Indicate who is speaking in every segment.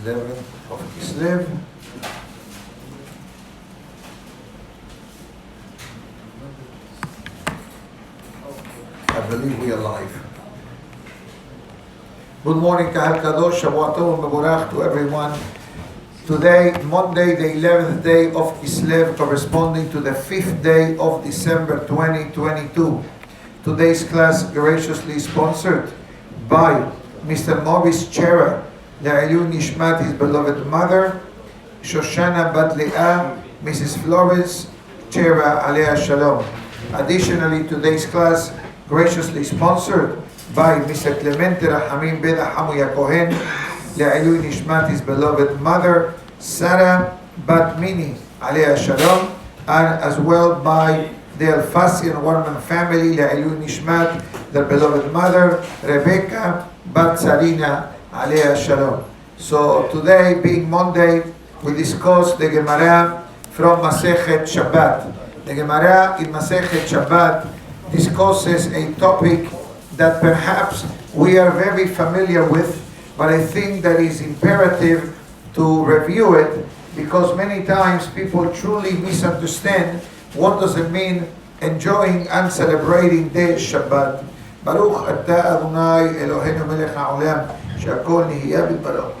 Speaker 1: 11th of Kislev. I believe we are live. Good morning, Kahal Kadosh, Shabbat Tov Mevorach to everyone. Today, Monday, the 11th day of Kislev, corresponding to the 5th day of December 2022. Today's class graciously sponsored by Mr. Maurice Chera, Le'ilun Nishmat, his beloved mother, Shoshana Bat Leah, Mrs. Flores Chera, Alea Shalom. Additionally, today's class graciously sponsored by Mr. Clemente Rahamim Ben Hamuya Kohen, Le'ilun Nishmat, his beloved mother, Sara Bat Mini, Alea Shalom, and as well by the Alfasi and Warman family, Le'ilun Nishmat, their beloved mother, Rebecca Bat Sarina, Alea Shalom. So today, being Monday, we discuss the Gemara from Masechet Shabbat. The Gemara in Masechet Shabbat discusses a topic that perhaps we are very familiar with, but I think that is imperative to review it, because many times people truly misunderstand what does it mean enjoying and celebrating the Shabbat. Baruch atah Adonai Eloheinu melech haolam she'akol nihiyah b'dbaro.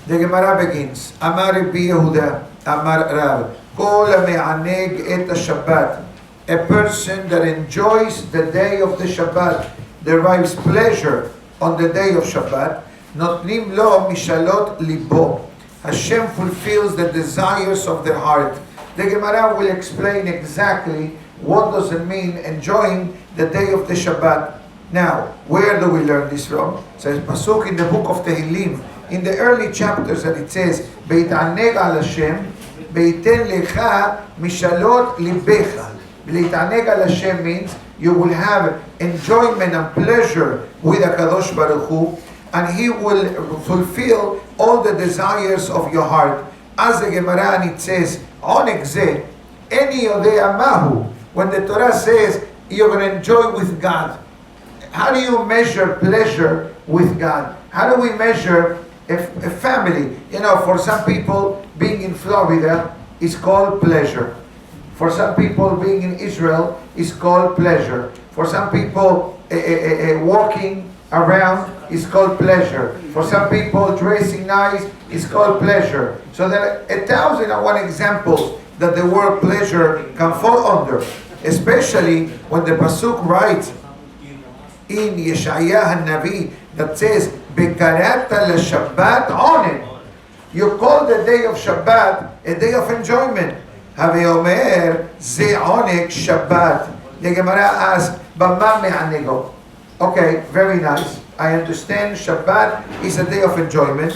Speaker 1: The Gemara begins. Amar Rabbi Yehuda, Amar Rav, Kol ha'me'aneg et Shabbat. A person that enjoys the day of the Shabbat, derives pleasure on the day of Shabbat, notnim lo mishalot libo. Hashem fulfills the desires of the heart. The Gemara will explain exactly what does it mean enjoying the day of the Shabbat. Now, where do we learn this from? It says pasuk in the book of Tehillim, in the early chapters, that it says, Beit'aneg al Hashem, Beiten lecha mishalot libecha. Beit'aneg al Hashem means you will have enjoyment and pleasure with HaKadosh Baruch Hu, and He will fulfill all the desires of your heart. As the Gemara, and it says, Oneg zeh, eni yodea mahu. When the Torah says you're going to enjoy with God, how do you measure pleasure with God? How do we measure a family? You know, for some people, being in Florida is called pleasure. For some people, being in Israel is called pleasure. For some people, walking around is called pleasure. For some people, dressing nice is called pleasure. So there are 1,001 examples that the word pleasure can fall under, especially when the pasuk writes in Yeshaya HaNavi that says, "Bekarata leShabbat oneg." You call the day of Shabbat a day of enjoyment. Haveomer ze oneg Shabbat. The Gemara asks, "Bama me'anego?" Okay, very nice. I understand Shabbat is a day of enjoyment.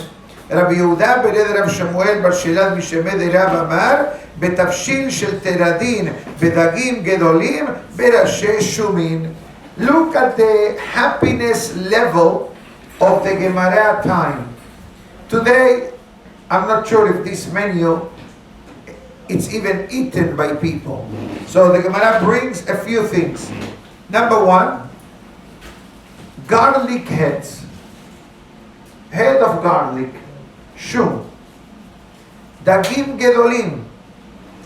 Speaker 1: Rabbi Yehuda bered Rav Shmuel bar Shilad mishemed Rav Amar betavshil shel teradin bedagim gedolim berashe shumin. Look at the happiness level of the Gemara time. Today, I'm not sure if this menu it's even eaten by people. So the Gemara brings a few things. Number one, garlic heads. Head of garlic. Shum. Dagim gedolim.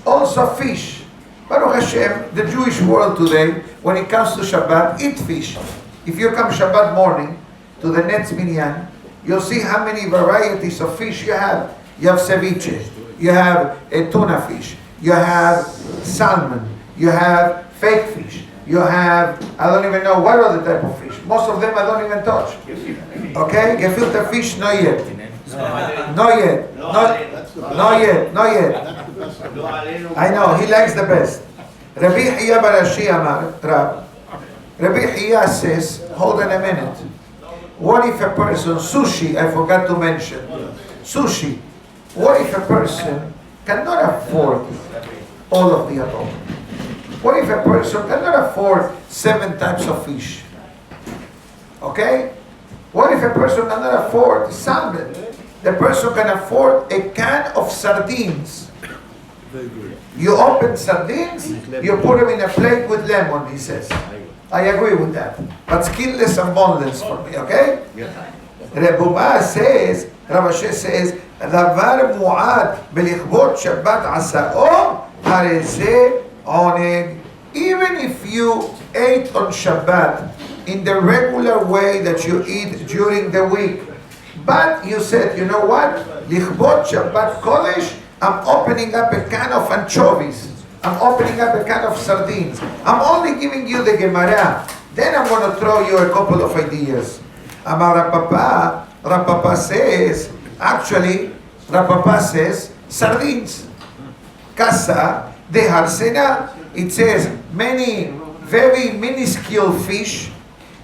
Speaker 1: Also fish. Baruch Hashem, the Jewish world today, when it comes to Shabbat, eat fish. If you come Shabbat morning to the Netz Minyan, you'll see how many varieties of fish you have. You have ceviche, you have a tuna fish, you have salmon, you have fake fish, you have, I don't even know what other type of fish. Most of them I don't even touch. Okay? Gefilte fish, not yet. Not yet. Not yet. I know, he likes the best. Rabbi Hiya Barashi Amar, Rabbi Hiya says, hold on a minute. What if a person, sushi, I forgot to mention. Sushi. What if a person cannot afford all of the above? What if a person cannot afford 7 types of fish? Okay? What if a person cannot afford salmon? The person can afford a can of sardines. You open sardines, you put them in a plate with lemon, he says. I agree with that. But skinless and boneless for me, okay? Rebuba says, Rabbi says, דבר מועד בלכבוד שבת עשאו, הרי זה עונג. Even if you ate on Shabbat in the regular way that you eat during the week, but you said, you know what? לכבוד Shabbat Kodesh, I'm opening up a can of anchovies. I'm opening up a can of sardines. I'm only giving you the Gemara. Then I'm going to throw you a couple of ideas. Amar Rapapa says, actually, Rapapa says, sardines. Casa de Harsena. It says, many very minuscule fish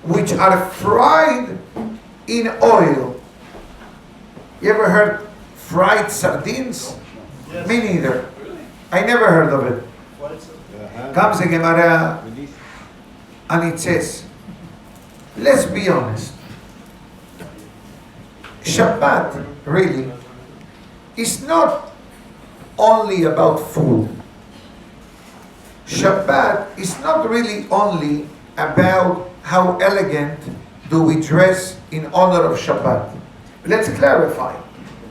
Speaker 1: which are fried in oil. You ever heard fried sardines?
Speaker 2: Yes.
Speaker 1: Me neither. I never heard of it. Comes the Gemara and it says, let's be honest. Shabbat really is not only about food. Shabbat is not really only about how elegant do we dress in honor of Shabbat. Let's clarify.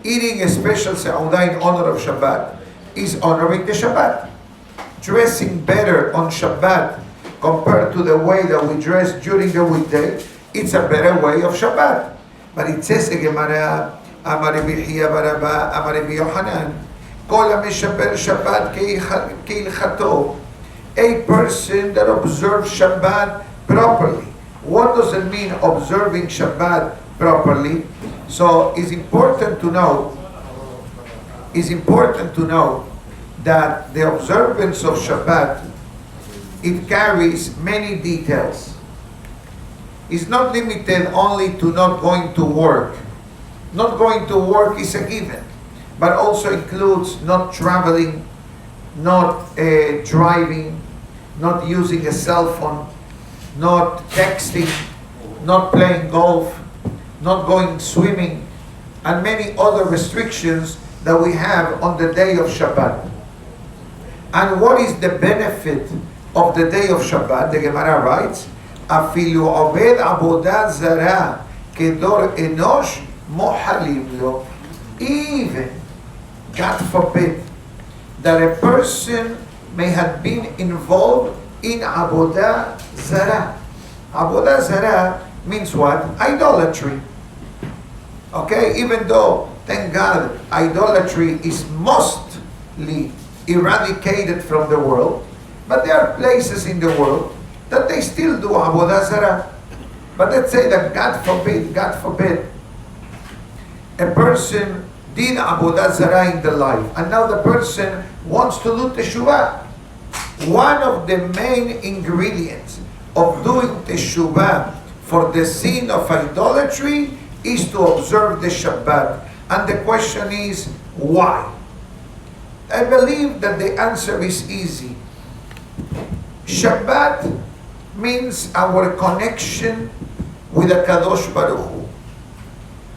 Speaker 1: Eating a special seudah in honor of Shabbat is honoring the Shabbat. Dressing better on Shabbat compared to the way that we dress during the weekday, it's a better way of Shabbat. But it says in Gemara, Amar Rabbi Baraba, Amar Rabbi Yochanan, Kol HaMeshaber Shabbat Keilchato, a person that observes Shabbat properly. What does it mean observing Shabbat properly? So it's important to know that the observance of Shabbat, it carries many details. It's not limited only to not going to work. Not going to work is a given, but also includes not traveling, not driving, not using a cell phone, not texting, not playing golf, not going swimming, and many other restrictions that we have on the day of Shabbat. And what is the benefit of the day of Shabbat? The Gemara writes, Afilu obed abodat zara kedor enosh mohalim lo. Even, God forbid, that a person may have been involved in abodah zara. Abodah zara means what? Idolatry. Okay, even though, thank God, idolatry is mostly eradicated from the world, but there are places in the world that they still do Avodah Zarah. But let's say that God forbid, a person did Avodah Zarah in the life, and now the person wants to do Teshuvah. One of the main ingredients of doing Teshuvah for the sin of idolatry is to observe the Shabbat. And the question is, why? I believe that the answer is easy. Shabbat means our connection with the Kadosh Baruch Hu.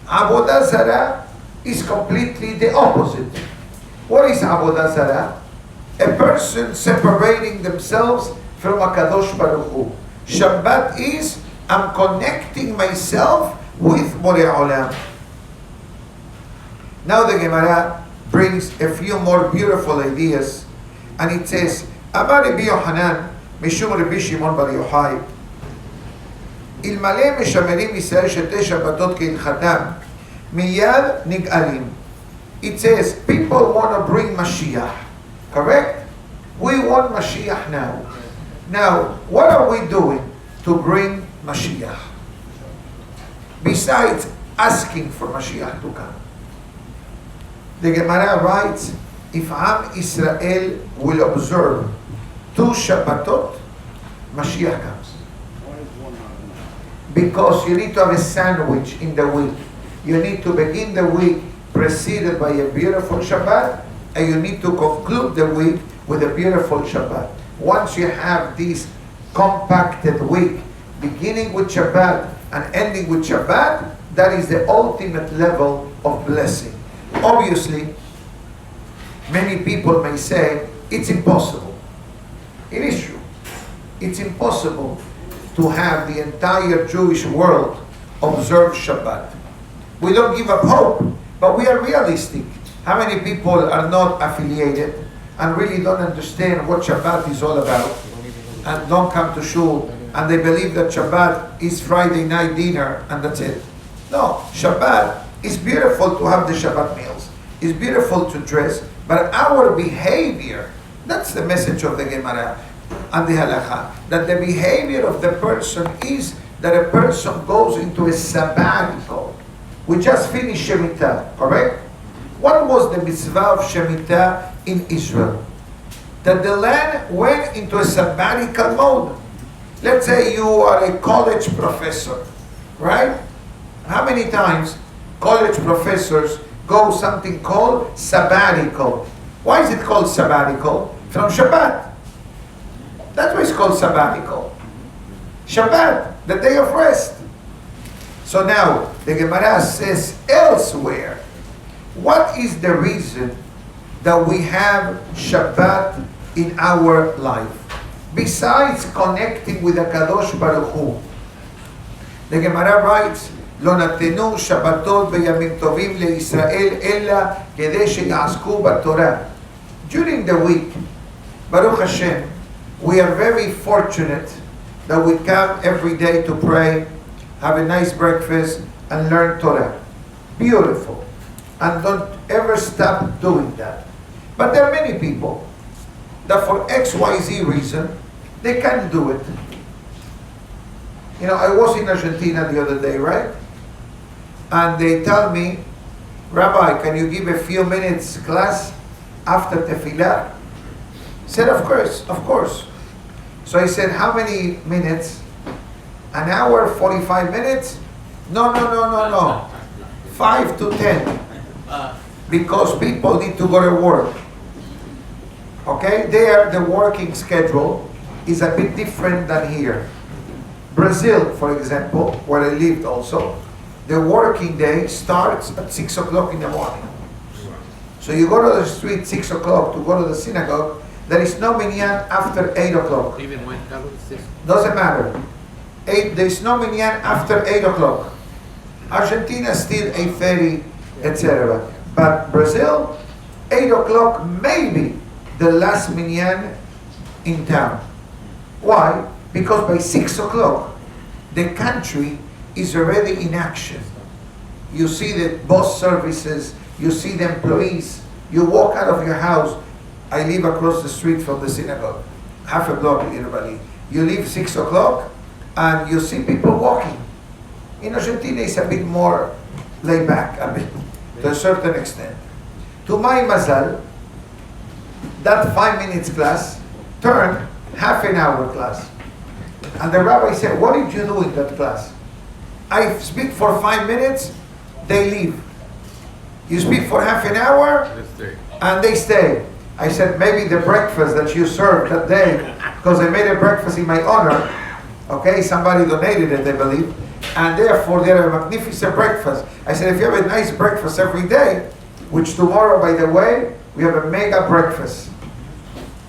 Speaker 1: Avodah Zarah is completely the opposite. What is Avodah Zarah? A person separating themselves from a Kadosh Baruch Hu. Shabbat is, I'm connecting myself with Borei Olam. Now the Gemara brings a few more beautiful ideas, and it says, Amar Rabbi Yochanan, Mishum Rabbi Shimon bar Yochai, Ilmale Meshamerim Yisrael Shetei Shabbatot Keilchatam, Miyad Nig'alim. It says, people want to bring Mashiach, correct? We want Mashiach now. Now, what are we doing to bring Mashiach? Besides asking for Mashiach to come. The Gemara writes, if Am Israel will observe 2 Shabbatot, Mashiach comes. Because you need to have a sandwich in the week. You need to begin the week preceded by a beautiful Shabbat, and you need to conclude the week with a beautiful Shabbat. Once you have this compacted week, beginning with Shabbat and ending with Shabbat, that is the ultimate level of blessing. Obviously, many people may say, it's impossible. It is true. It's impossible to have the entire Jewish world observe Shabbat. We don't give up hope, but we are realistic. How many people are not affiliated and really don't understand what Shabbat is all about and don't come to shul and they believe that Shabbat is Friday night dinner and that's it? No, Shabbat is beautiful to have the Shabbat meals. It's beautiful to dress, but our behavior, that's the message of the Gemara and the Halakha, that the behavior of the person is that a person goes into a sabbatical. We just finished Shemitah, correct? What was the mitzvah of Shemitah in Israel? That the land went into a sabbatical mode. Let's say you are a college professor, right? How many times college professors go something called sabbatical? Why is it called sabbatical? From Shabbat. That's why it's called sabbatical. Shabbat, the day of rest. So now, the Gemara says elsewhere, what is the reason that we have Shabbat in our life? Besides connecting with the Kadosh Baruch Hu. The Gemara writes, לא נתנו שבתות בימים טובים לישראל אלא כדי שיעסקו בתורה. During the week, Baruch Hashem, we are very fortunate that we come every day to pray, have a nice breakfast, and learn Torah. Beautiful. And don't ever stop doing that. But there are many people that for XYZ reason, they can't do it. You know, I was in Argentina the other day, right? And they tell me, Rabbi, can you give a few minutes class after tefillah? I said, of course, of course. So I said, how many minutes? An hour, 45 minutes? No. 5 to 10. Because people need to go to work. Okay? There, the working schedule is a bit different than here. Brazil, for example, where I lived also, the working day starts at 6 o'clock in the morning. So you go to the street 6 o'clock to go to the synagogue, there is no minyan after 8 o'clock.
Speaker 2: Even when Carlos says
Speaker 1: Doesn't matter. There is no minyan after 8 o'clock. Argentina still 8:30, etc. But Brazil, 8 o'clock maybe the last minyan in town. Why? Because by 6 o'clock, the country is already in action. You see the bus services, you see the employees, you walk out of your house. I live across the street from the synagogue, half a block literally. You leave 6 o'clock and you see people walking. In Argentina, it's a bit more laid back, a bit, to a certain extent. To my mazal, that 5 minutes class turned half an hour class. And the rabbi said, what did you do in that class? I speak for 5 minutes, they leave. You speak for half an hour, and they stay. I said, maybe the breakfast that you served that day, because I made a breakfast in my honor, okay, somebody donated it, I believe, and therefore they had a magnificent breakfast. I said, if you have a nice breakfast every day, which tomorrow, by the way, we have a mega breakfast.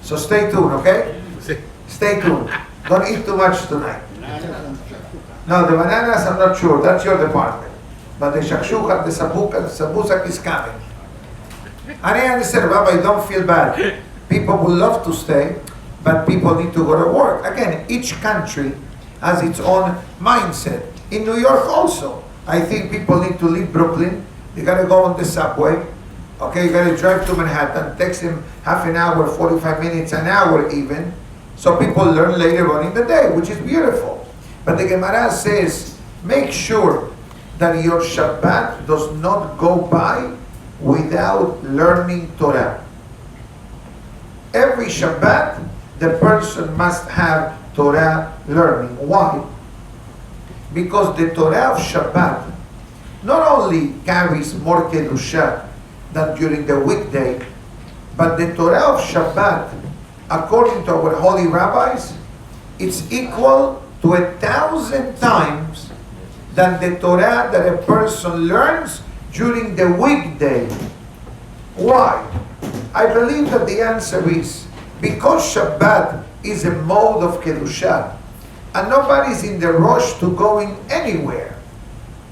Speaker 1: So stay tuned, okay? Stay tuned. Don't eat too much tonight. No, the bananas, I'm not sure. That's your department. But the shakshuka, the sabusak is coming. And I understand, Rabbi, don't feel bad. People would love to stay, but people need to go to work. Again, each country has its own mindset. In New York also, I think people need to leave Brooklyn. They got to go on the subway. Okay, you got to drive to Manhattan. Takes them half an hour, 45 minutes, an hour even. So people learn later on in the day, which is beautiful. But the Gemara says, make sure that your Shabbat does not go by without learning Torah. Every Shabbat, the person must have Torah learning. Why? Because the Torah of Shabbat not only carries more Kedusha than during the weekday, but the Torah of Shabbat, according to our holy rabbis, it's equal to 1,000 times than the Torah that a person learns during the weekday. Why? I believe that the answer is because Shabbat is a mode of Kedusha. and nobody's in the rush to going anywhere.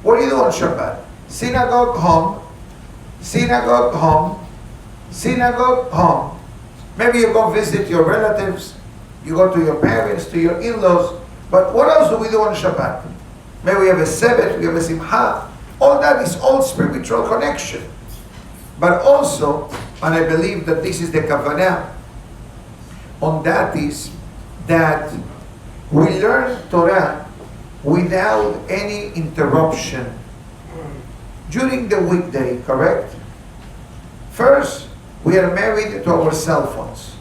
Speaker 1: What do you do on Shabbat? Synagogue, home. Synagogue, home. Synagogue, home. Maybe you go visit your relatives, you go to your parents, to your in-laws, but what else do we do on Shabbat? Maybe we have a Sabbath, we have a Simcha. All that is all spiritual connection. But also, and I believe that this is the kavanah on that, is that we learn Torah without any interruption during the weekday, correct? First, we are married to our cell phones,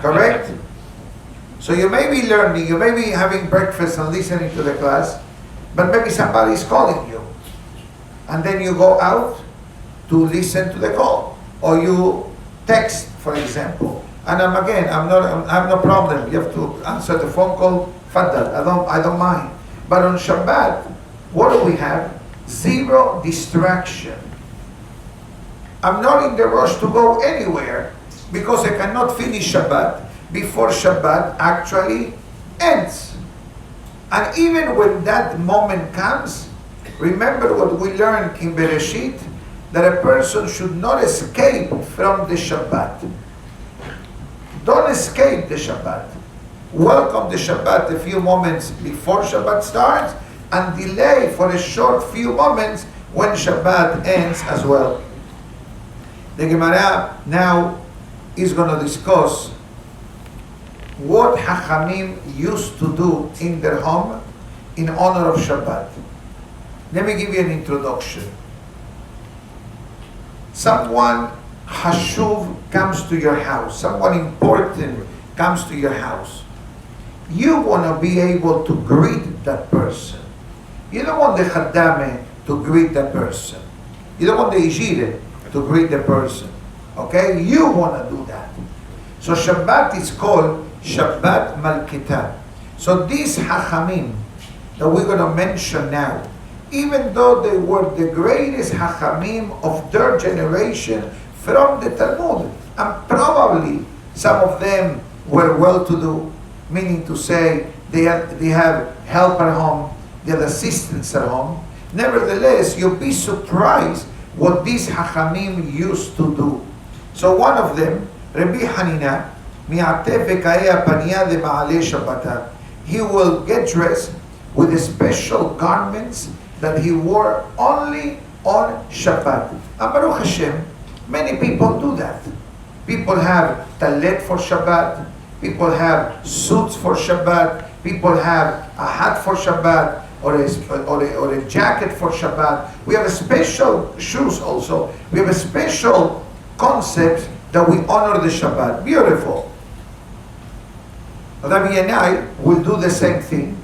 Speaker 1: correct? So you may be learning, you may be having breakfast and listening to the class, but maybe somebody is calling you. And then you go out to listen to the call. Or you text, for example. And I have no problem. You have to answer the phone call, faddal. I don't mind. But on Shabbat, what do we have? Zero distraction. I'm not in the rush to go anywhere because I cannot finish Shabbat before Shabbat actually ends. And even when that moment comes, remember what we learned in Bereshit, that a person should not escape from the Shabbat. Don't escape the Shabbat. Welcome the Shabbat a few moments before Shabbat starts and delay for a short few moments when Shabbat ends as well. The Gemara now is going to discuss what Hachamim used to do in their home in honor of Shabbat. Let me give you an introduction. Someone Hashuv comes to your house. Someone important comes to your house. You want to be able to greet that person. You don't want the Khaddame to greet that person. You don't want the Ijire to greet the person. Okay? You want to do that. So Shabbat is called Shabbat Malkita. So these Hachamim that we're going to mention now, even though they were the greatest Hachamim of their generation from the Talmud, and probably some of them were well-to-do, meaning to say they have help at home, they have assistants at home. Nevertheless, you'll be surprised what these Hachamim used to do. So one of them, Rabbi Hanina, he will get dressed with the special garments that he wore only on Shabbat. And Baruch Hashem, many people do that. People have talet for Shabbat. People have suits for Shabbat. People have a hat for Shabbat or a jacket for Shabbat. We have a special shoes also. We have a special concept that we honor the Shabbat. Beautiful. Rabbi Yanai will do the same thing,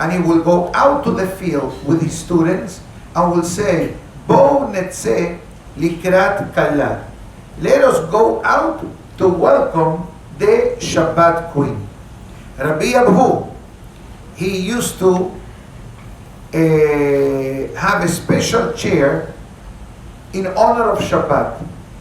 Speaker 1: and he will go out to the field with his students and will say, Bo netze likrat kalla. Let us go out to welcome the Shabbat queen. Rabbi Abhu, he used to have a special chair in honor of Shabbat,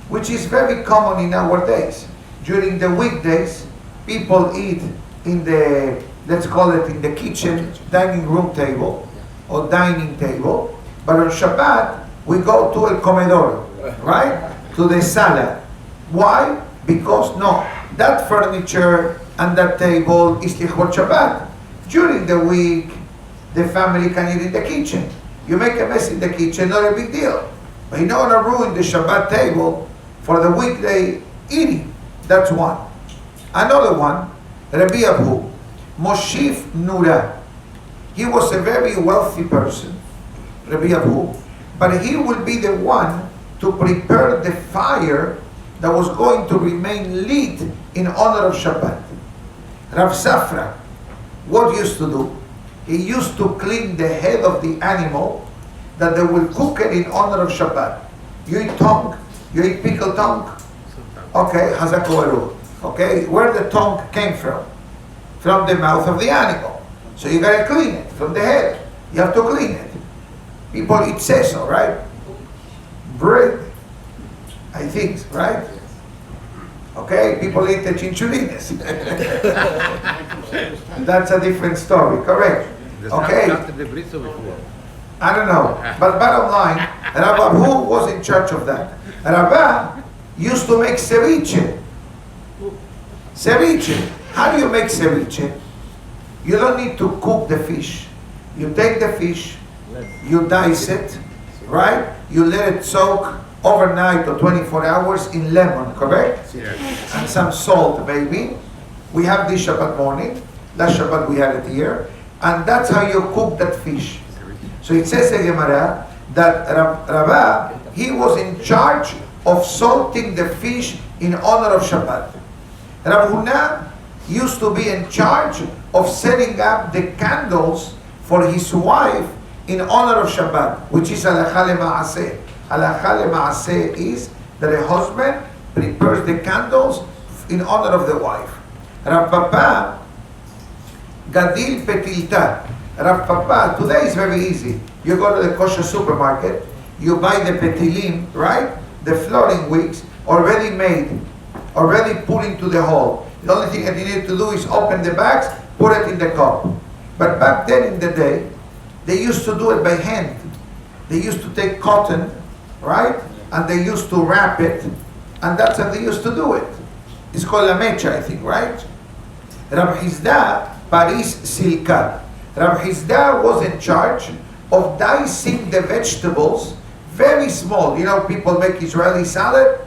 Speaker 1: which is very common in our days. During the weekdays, people eat in the, let's call it in the kitchen, dining room table, or dining table. But on Shabbat, we go to el comedor, right? To the sala. Why? Because that furniture and that table is lichot Shabbat. During the week, the family can eat in the kitchen. You make a mess in the kitchen, not a big deal. But you don't want to ruin the Shabbat table for the weekday eating. That's one. Another one, Rabbi Abu, Moshif Nura. He was a very wealthy person, Rabbi Abu, but he will be the one to prepare the fire that was going to remain lit in honor of Shabbat. Rav Safra, what used to do? He used to clean the head of the animal that they will cook it in honor of Shabbat. You eat tongue? You eat pickled tongue? Okay, Hazakoru. Okay, where the tongue came from? From the mouth of the animal. So you gotta clean it from the head. You have to clean it. People eat sesame, right? Bread, I think, right? Okay, people eat the chinchulines. That's a different story, correct? Okay. I don't know, but bottom line, Rabbi, who was in charge of that? Rabbi used to make ceviche. Ceviche. How do you make ceviche? You don't need to cook the fish. You take the fish, you dice it, right? You let it soak overnight or 24 hours in lemon, correct?
Speaker 2: Yes.
Speaker 1: And some salt, maybe. We have this Shabbat morning. Last Shabbat we had it here. And that's how you cook that fish. So it says in Gemara that Rabbi, he was in charge of salting the fish in honor of Shabbat. Rav Huna used to be in charge of setting up the candles for his wife in honor of Shabbat, which is halacha lema'aseh. Halacha lema'aseh is that a husband prepares the candles in honor of the wife. Rav Papa gadil petilta. Rav Papa, today is very easy. You go to the kosher supermarket, you buy the petilim, right? The flooring wicks, already made, already put into the hole. The only thing that you need to do is open the bags, put it in the cup. But back then in the day, they used to do it by hand. They used to take cotton, right? And they used to wrap it, and that's how they used to do it. It's called la mecha, I think, right? Rav Hizda Paris Silka. Rav Hizda was in charge of dicing the vegetables, very small. You know, people make Israeli salad.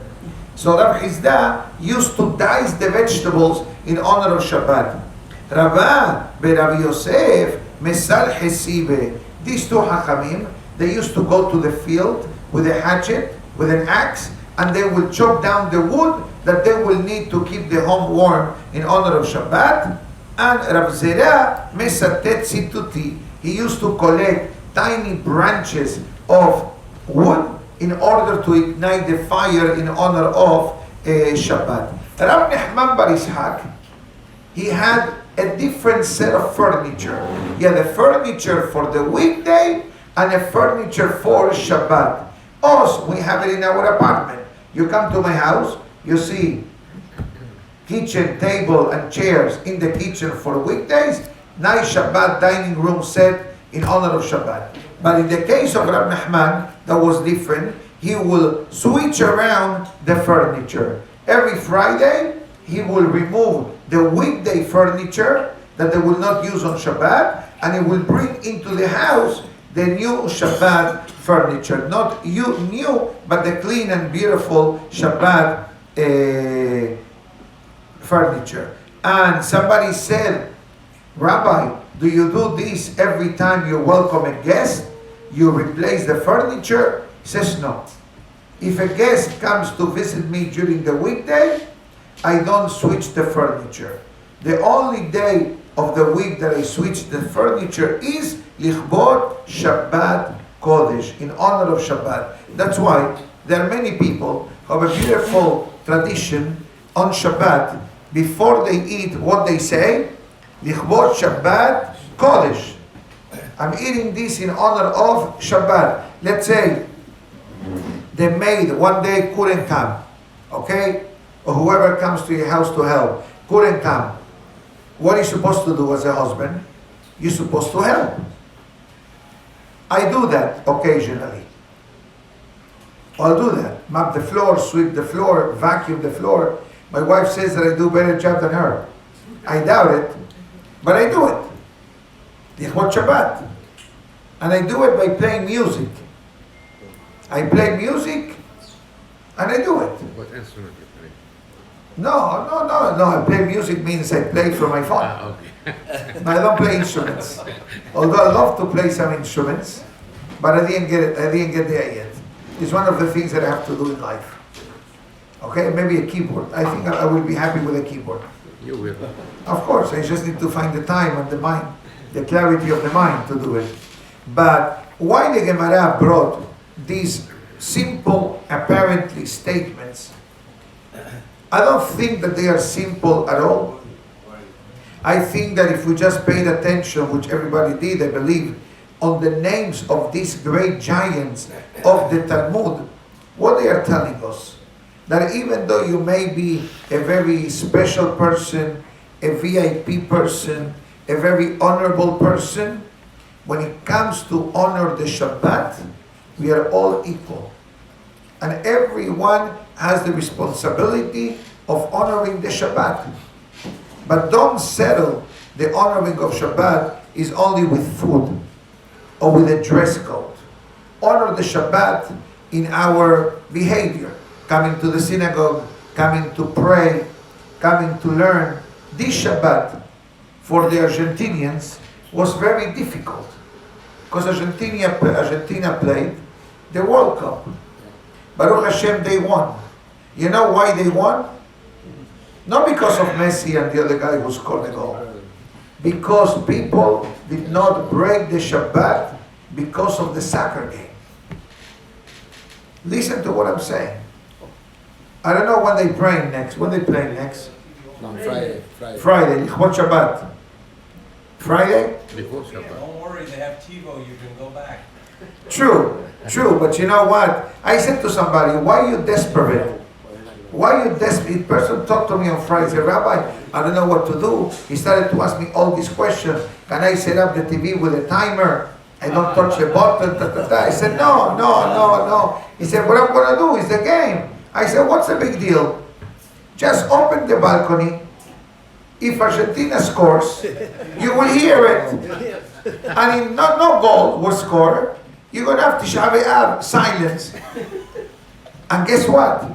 Speaker 1: So Rav Hizda used to dice the vegetables in honor of Shabbat. Rabbi Rabbi Yosef Mesal Hesibe. These two hachamim, they used to go to the field with a hatchet, with an axe, and they will chop down the wood that they will need to keep the home warm in honor of Shabbat. And Rav Zera Mesatet Situti, he used to collect tiny branches of wood in order to ignite the fire in honor of Shabbat. Rav Nechman Bar Ishaq, he had a different set of furniture. He had a furniture for the weekday and a furniture for Shabbat. Us, we have it in our apartment. You come to my house, you see kitchen, table, and chairs in the kitchen for weekdays, nice Shabbat dining room set in honor of Shabbat. But in the case of Rab Nachman, that was different. He will switch around the furniture. Every Friday, he will remove the weekday furniture that they will not use on Shabbat, and he will bring into the house the new Shabbat furniture. Not new, but the clean and beautiful Shabbat furniture. And somebody said, Rabbi, do you do this every time you welcome a guest? You replace the furniture? He says, no. If a guest comes to visit me during the weekday, I don't switch the furniture. The only day of the week that I switch the furniture is Lichbot Shabbat Kodesh, in honor of Shabbat. That's why there are many people who have a beautiful tradition on Shabbat. Before they eat, what they say? Lichbot Shabbat Kodesh. I'm eating this in honor of Shabbat. Let's say the maid one day couldn't come, okay? Or whoever comes to your house to help couldn't come. What are you supposed to do as a husband? You're supposed to help. I do that occasionally. I'll do that. Mop the floor, sweep the floor, vacuum the floor. My wife says that I do a better job than her. I doubt it, but I do it. Lichbot Shabbat. And I do it by playing music. I play music and I do it.
Speaker 2: What instrument you play?
Speaker 1: No. I play music means I play from my phone.
Speaker 2: Okay.
Speaker 1: No, I don't play instruments. Although I love to play some instruments, but I didn't get there yet. It's one of the things that I have to do in life. Okay, maybe a keyboard. I think I will be happy with a keyboard.
Speaker 2: You will.
Speaker 1: Of course, I just need to find the time and the mind, the clarity of the mind to do it. But why the Gemara brought these simple, apparently, statements? I don't think that they are simple at all. I think that if we just paid attention, which everybody did, I believe, on the names of these great giants of the Talmud, what they are telling us, that even though you may be a very special person, a VIP person, a very honorable person, when it comes to honor the Shabbat, we are all equal. And everyone has the responsibility of honoring the Shabbat. But don't settle the honoring of Shabbat is only with food or with a dress code. Honor the Shabbat in our behavior, coming to the synagogue, coming to pray, coming to learn. This Shabbat, for the Argentinians, was very difficult because Argentina played the World Cup. Baruch Hashem, they won. You know why they won? Not because of Messi and the other guy who scored the goal. Because people did not break the Shabbat because of the soccer game. Listen to what I'm saying. I don't know when they play next. When they play next?
Speaker 3: On Friday.
Speaker 1: Friday. What Shabbat? Friday?
Speaker 2: Before Shabbat.
Speaker 4: Don't worry, they have TiVo, you can go back.
Speaker 1: True, but you know what? I said to somebody, why are you desperate? Why are you desperate? Person talked to me on Friday, said, Rabbi, I don't know what to do. He started to ask me all these questions. Can I set up the TV with a timer? I don't touch the button. I said, no. He said, what I'm going to do is the game. I said, what's the big deal? Just open the balcony. If Argentina scores, you will hear it. And if no goal was scored, you're going to have Tisha B'Av, silence. And guess what?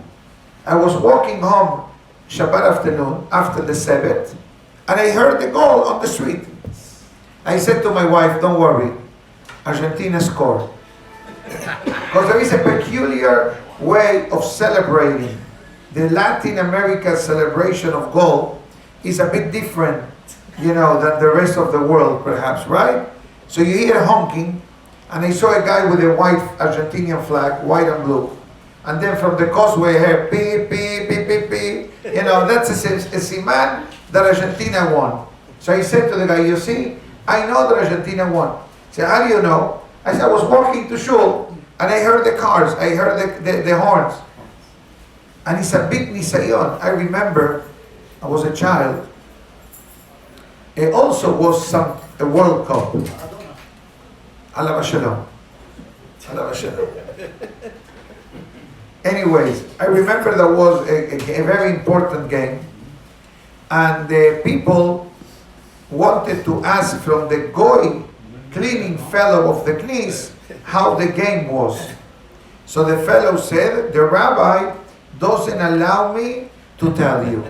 Speaker 1: I was walking home Shabbat afternoon after the Sabbath, and I heard the goal on the street. I said to my wife, don't worry, Argentina scored. Because there is a peculiar way of celebrating. The Latin American celebration of goal is a bit different, than the rest of the world, perhaps, right? So you hear honking, and I saw a guy with a white Argentinian flag, white and blue. And then from the causeway here, beep, beep, beep, beep, beep. That's a siman that Argentina won. So I said to the guy, you see, I know that Argentina won. He said, how do you know? I said, I was walking to shul, and I heard the cars, I heard the horns. And it's a big nisayon. I remember, I was a child. It also was a World Cup. Alav Shalom. Alav Shalom. Anyways, I remember there was a very important game, and the people wanted to ask from the goy cleaning fellow of the knis how the game was. So the fellow said, the rabbi doesn't allow me to tell you.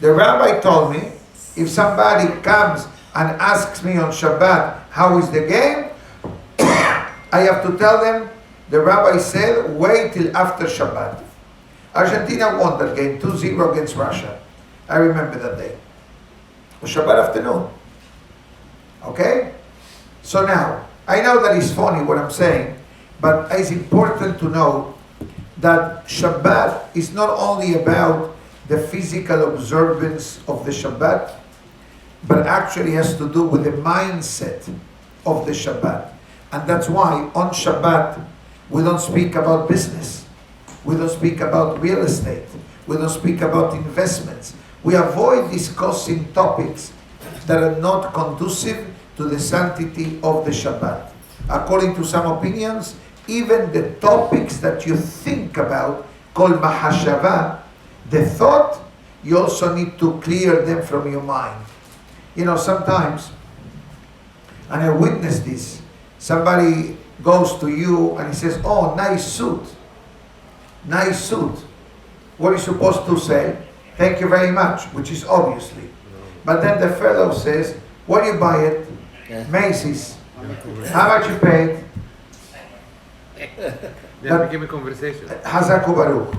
Speaker 1: The rabbi told me, if somebody comes and asks me on Shabbat, how is the game? I have to tell them, the rabbi said, wait till after Shabbat. Argentina won that game, 2-0 against Russia. I remember that day. It was Shabbat afternoon. Okay? So now, I know that it's funny what I'm saying, but it's important to know that Shabbat is not only about the physical observance of the Shabbat, but actually has to do with the mindset of the Shabbat. And that's why on Shabbat, we don't speak about business. We don't speak about real estate. We don't speak about investments. We avoid discussing topics that are not conducive to the sanctity of the Shabbat. According to some opinions, even the topics that you think about, called mahashava, the thought, you also need to clear them from your mind. Sometimes, and I witnessed this, somebody goes to you and he says, oh, nice suit. Nice suit. What are you supposed to say? Thank you very much, which is obviously. But then the fellow says, where do you buy it? Macy's. How much you paid?
Speaker 2: That became a conversation.
Speaker 1: Hazaku Baruch.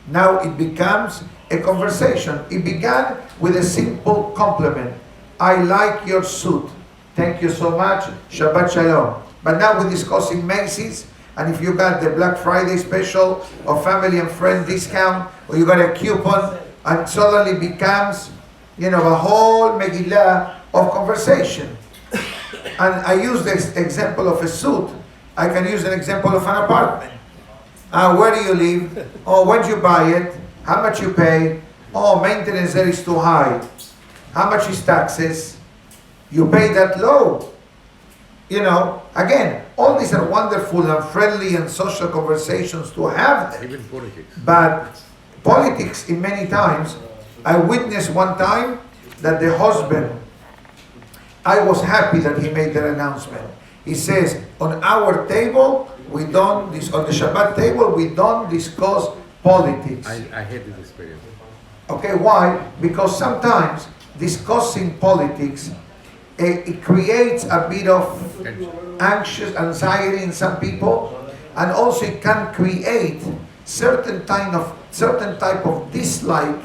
Speaker 1: Now it becomes a conversation. It began with a simple compliment. I like your suit. Thank you so much. Shabbat Shalom. But now we're discussing Macy's, and if you got the Black Friday special or family and friend discount, or you got a coupon, and suddenly becomes, a whole Megillah of conversation. And I use the example of a suit. I can use an example of an apartment. Where do you live? Oh, when did you buy it? How much you pay? Oh, maintenance there is too high. How much is taxes? You pay that low. You know, again, all these are wonderful and friendly and social conversations to have them.
Speaker 2: Even politics.
Speaker 1: But politics, in many times, I witnessed one time that the husband, I was happy that he made that announcement. He says, on our table, on the Shabbat table, we don't discuss politics.
Speaker 2: I had this experience.
Speaker 1: Okay, why? Because sometimes discussing politics, it creates a bit of anxious anxiety in some people, and also it can create certain type of dislike,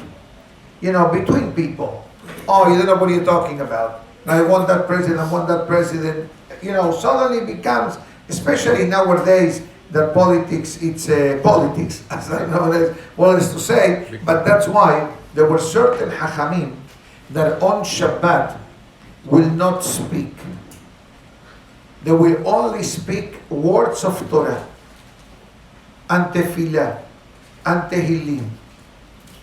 Speaker 1: you know, between people. Oh, you don't know what you're talking about. I want that president, I want that president. You know, suddenly becomes, especially nowadays, that politics, it's politics. I don't know what else to say, but that's why there were certain hachamim that on Shabbat will not speak. They will only speak words of Torah, and tefillah, and tehillim.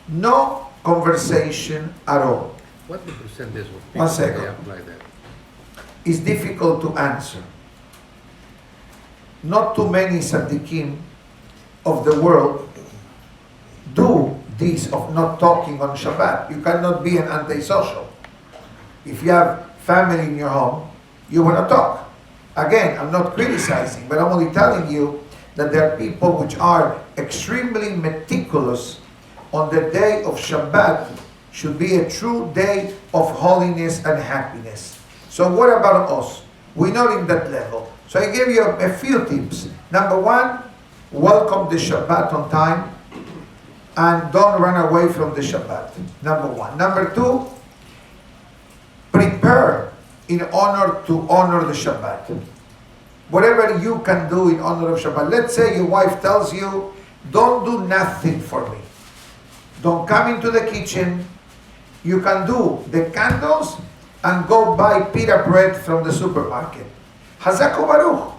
Speaker 1: No conversation at all.
Speaker 2: What the percentage of people
Speaker 1: One second.
Speaker 2: they apply that?
Speaker 1: It's difficult to answer. Not too many tzaddikim of the world do this of not talking on Shabbat. You cannot be an antisocial. If you have family in your home, you want to talk. Again, I'm not criticizing, but I'm only telling you that there are people which are extremely meticulous on the day of Shabbat. Should be a true day of holiness and happiness. So what about us? We're not in that level. So I give you a few tips. Number one, welcome the Shabbat on time and don't run away from the Shabbat. Number one. Number two, prepare in honor to honor the Shabbat. Whatever you can do in honor of Shabbat. Let's say your wife tells you, don't do nothing for me. Don't come into the kitchen. You can do the candles and go buy pita bread from the supermarket. Hazaku Baruch.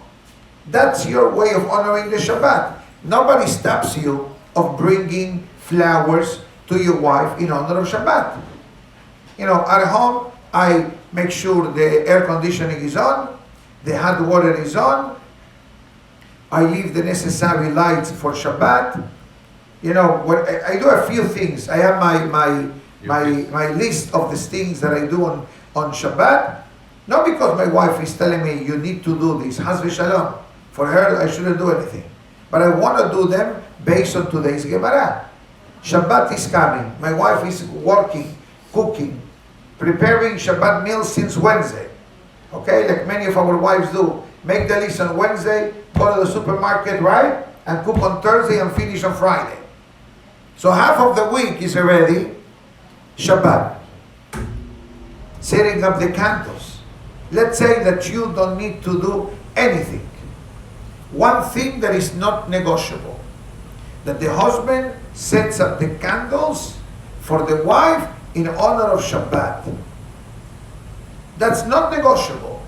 Speaker 1: That's your way of honoring the Shabbat. Nobody stops you of bringing flowers to your wife in honor of Shabbat. You know, at home, I make sure the air conditioning is on, the hot water is on, I leave the necessary lights for Shabbat. You know, I do a few things. I have my list of the things that I do on Shabbat. Not because my wife is telling me you need to do this. Haz v'shalom. For her, I shouldn't do anything. But I want to do them based on today's Gemara. Shabbat is coming. My wife is working, cooking, preparing Shabbat meals since Wednesday. Okay, like many of our wives do. Make the list on Wednesday, go to the supermarket, right? And cook on Thursday and finish on Friday. So half of the week is already Shabbat. Setting up the candles. Let's say that you don't need to do anything. One thing that is not negotiable, that the husband sets up the candles for the wife in honor of Shabbat. That's not negotiable.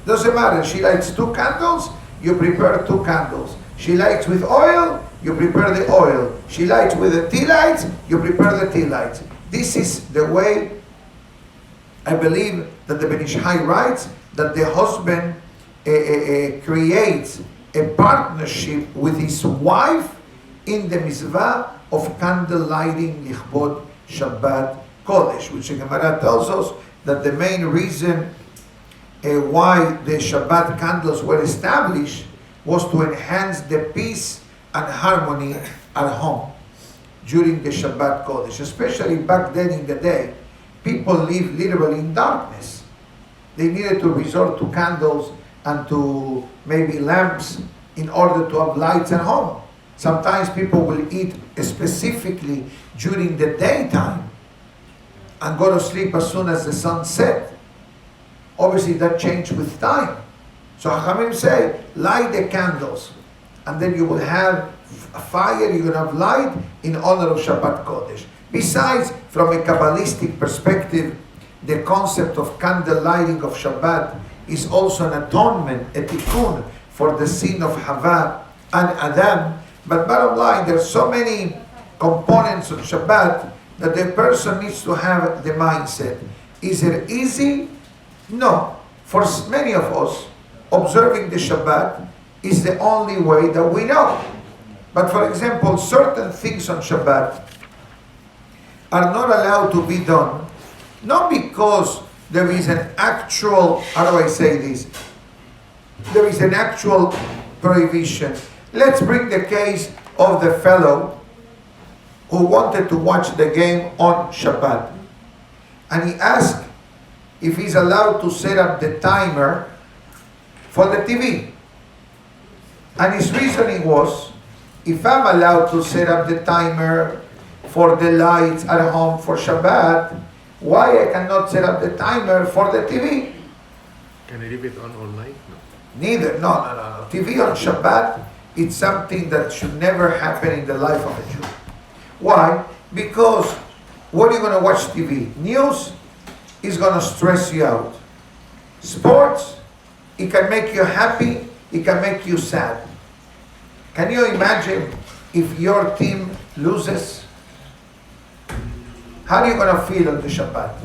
Speaker 1: Doesn't matter. She likes 2 candles, you prepare 2 candles. She likes with oil, you prepare the oil. She likes with the tea lights, you prepare the tea lights. This is the way I believe that the Ben Ish Chai writes that the husband creates a partnership with his wife in the mitzvah of candle lighting lichbod Shabbat Kodesh, which the Gemara tells us that the main reason why the Shabbat candles were established was to enhance the peace and harmony at home during the Shabbat Kodesh, especially back then in the day. People lived literally in darkness. They needed to resort to candles and to maybe lamps in order to have lights at home. Sometimes people will eat specifically during the daytime and go to sleep as soon as the sun set. Obviously that changed with time. So Hachamim say, light the candles, and then you will have a fire, you will have light in honor of Shabbat Kodesh. Besides, from a Kabbalistic perspective, the concept of candle lighting of Shabbat is also an atonement, a tikkun, for the sin of Hava and Adam, But bottom line, there's so many components of Shabbat that the person needs to have the mindset. Is it easy? No. For many of us, observing the Shabbat is the only way that we know. But for example, certain things on Shabbat are not allowed to be done, not because there is an actual, how do I say this? There is an actual prohibition. Let's bring the case of the fellow who wanted to watch the game on Shabbat. And he asked if he's allowed to set up the timer for the TV. And his reasoning was, if I'm allowed to set up the timer for the lights at home for Shabbat, why I cannot set up the timer for the TV?
Speaker 2: Can I leave it on all night? No.
Speaker 1: Neither. No. TV on Shabbat, it's something that should never happen in the life of a Jew. Why? Because what are you going to watch TV? News is going to stress you out. Sports, it can make you happy, it can make you sad. Can you imagine if your team loses? How are you going to feel on the Shabbat?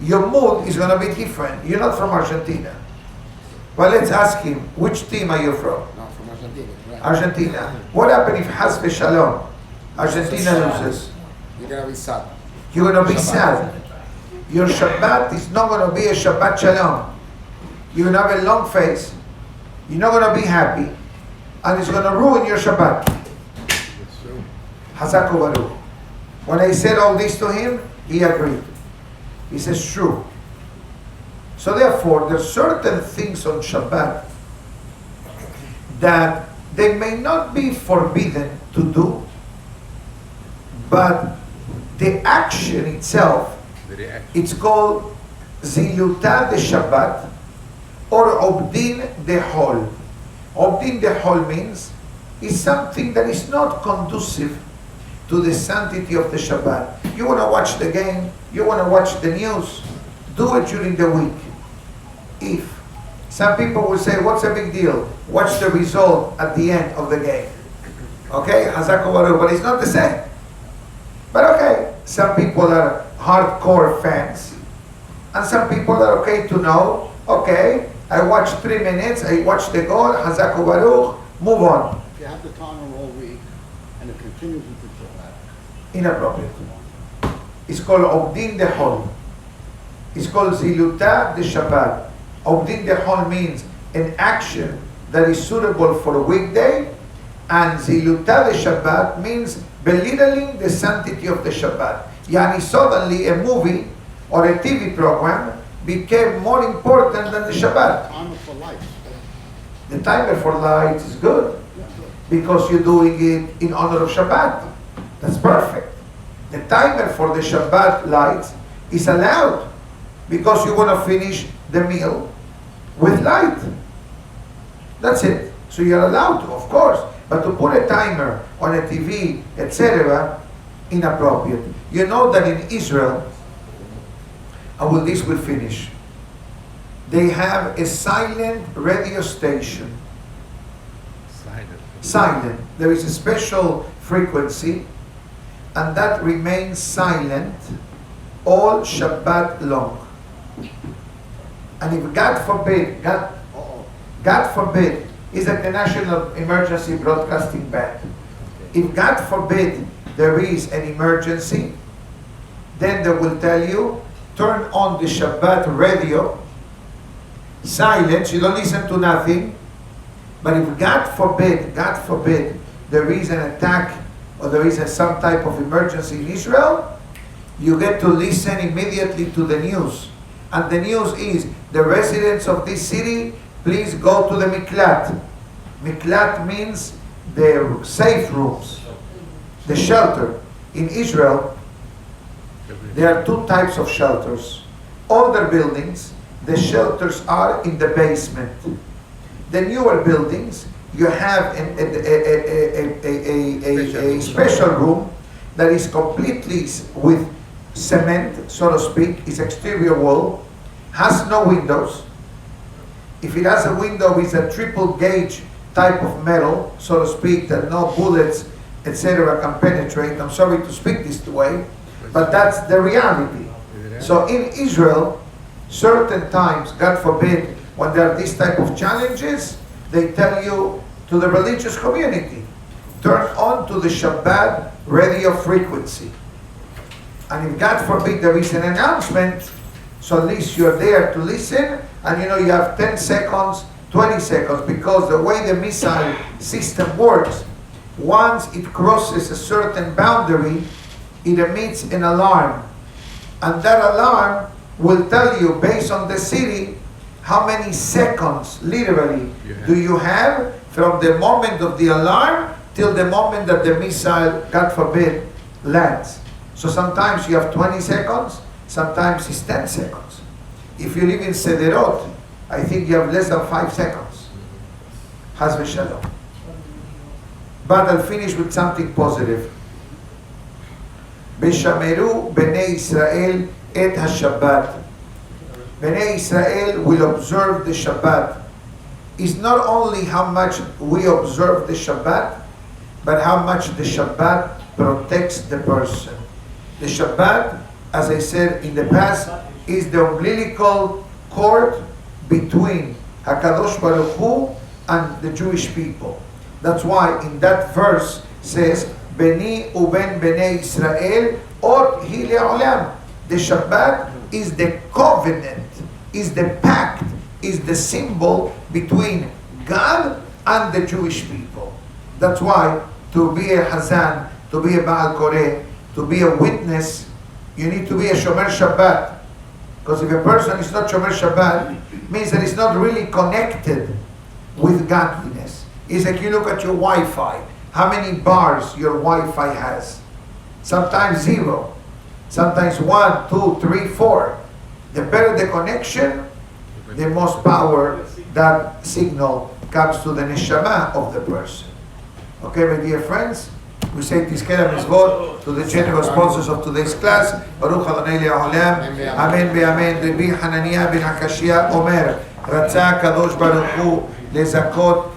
Speaker 1: Your mood is going to be different. You're not from Argentina. Well, let's ask him, which team are you from?
Speaker 3: No, from Argentina. Right.
Speaker 1: Argentina. What happens if Hasbe Shalom, Argentina loses?
Speaker 3: You're going to be sad.
Speaker 1: You're going to be
Speaker 3: Shabbat.
Speaker 1: sad. Your Shabbat is not going to be a Shabbat Shalom. You're going to have a long face. You're not going to be happy. And it's going to ruin your Shabbat.
Speaker 2: That's true.
Speaker 1: Hazaku Baruch. When I said all this to him, he agreed. He says, true. So therefore, there are certain things on Shabbat that they may not be forbidden to do, but the action itself,
Speaker 2: The reaction.
Speaker 1: it's called Ziluta de Shabbat or Obdin de Hol. Obdin de Hol means is something that is not conducive to the sanctity of the Shabbat. You want to watch the game, you want to watch the news, do it during the week. If some people will say, what's a big deal? Watch the result at the end of the game. Okay, Hazaku Baruch, but it's not the same. But okay, some people are hardcore fans, and some people are okay to know, okay, I watched 3 minutes, I watched the goal, Hazaku Baruch, move on.
Speaker 3: If you have the timer all week and it continues into Shabbat,
Speaker 1: Inappropriate. It's called Obdin de Hol. It's called Ziluta de Shabbat. Obdin de Hol means an action that is suitable for a weekday, and Ziluta de Shabbat means belittling the sanctity of the Shabbat. Yani suddenly a movie or a TV program became more important than the Shabbat.
Speaker 3: timer for life.
Speaker 1: The timer for lights is good because you're doing it in honor of Shabbat. That's perfect. The timer for the Shabbat lights is allowed because you want to finish the meal with light. That's it. So you're allowed to, of course. But to put a timer on a TV, etc., inappropriate. You know that in Israel, and with this we'll finish, they have a silent radio station. Silent. There is a special frequency, and that remains silent all Shabbat long. And if God forbid, God forbid, is like the National Emergency Broadcasting Band. If God forbid there is an emergency, then they will tell you, turn on the Shabbat radio, silence, you don't listen to nothing. But if God forbid, there is an attack or there is some type of emergency in Israel, you get to listen immediately to the news. And the news is, the residents of this city, please go to the miklat. Miklat means the safe rooms, the shelter. In Israel, there are 2 types of shelters. Older buildings, the shelters are in the basement. The newer buildings, you have a special room that is completely with cement, so to speak, is exterior wall, has no windows. If it has a window, it's a triple gauge type of metal, so to speak, that no bullets, etc. can penetrate. I'm sorry to speak this way, but that's the reality. So in Israel, certain times, God forbid, when there are these type of challenges, they tell you to the religious community, turn on to the Shabbat radio frequency. And if God forbid there is an announcement, so at least you're there to listen, and you have 10 seconds, 20 seconds, because the way the missile system works, once it crosses a certain boundary, it emits an alarm. And that alarm will tell you, based on the city, how many seconds, literally, do you have from the moment of the alarm till the moment that the missile, God forbid, lands. So sometimes you have 20 seconds, sometimes it's 10 seconds. If you live in Sderot, I think you have less than 5 seconds. Chas v'shalom. But I'll finish with something positive. Beshameru bnei Israel et ha-Shabbat. Bnei Israel will observe the Shabbat. It's not only how much we observe the Shabbat, but how much the Shabbat protects the person. The Shabbat, as I said in the past, is the umbilical cord between HaKadosh Baruch Hu and the Jewish people. That's why in that verse says, Beni uben bnei Israel ot hi le'olam. The Shabbat is the covenant, is the pact, is the symbol between God and the Jewish people. That's why to be a Hazan, to be a Baal Koreh, to be a witness, you need to be a Shomer Shabbat. Because if a person is not Shomer Shabbat, it means that he's not really connected with godliness. It's like you look at your Wi-Fi. How many bars your Wi-Fi has? Sometimes 0. Sometimes 1, 2, 3, 4. The better the connection, the most power that signal comes to the neshama of the person. Okay, my dear friends? We say Tizkera Mitzvot to the generous sponsors of today's class. Baruch Adonai Le'olam. Amen ve'amen. Rabbi Hananiah ben Hakashia Omer. Ratzah Kadosh Baruch Hu lezakot